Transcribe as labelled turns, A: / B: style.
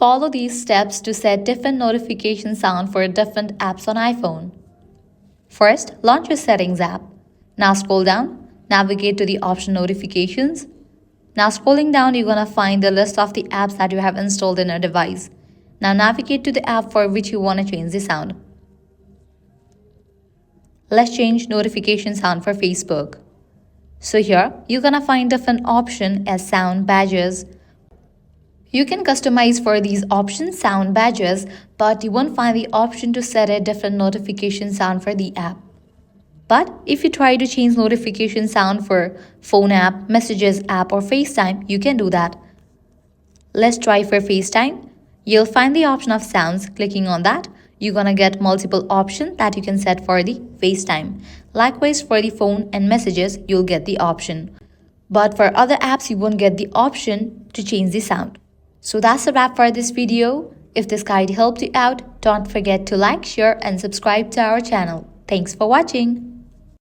A: Follow these steps to set different notification sound for different apps on iPhone. First, launch your Settings app. Now scroll down, navigate to the option Notifications. Now scrolling down, you're gonna find the list of the apps that you have installed in your device. Now navigate to the app for which you want to change the sound. Let's change notification sound for Facebook. So here, you're gonna find different options as sound badges. You can customize for these options sound badges, but you won't find the option to set a different notification sound for the app. But if you try to change notification sound for phone app, messages app or FaceTime, you can do that. Let's try for FaceTime. You'll find the option of sounds. Clicking on that, you're gonna get multiple options that you can set for the FaceTime. Likewise for the phone and messages, you'll get the option. But for other apps, you won't get the option to change the sound. So that's a wrap for this video. If this guide helped you out, don't forget to like, share and subscribe to our channel. Thanks for watching.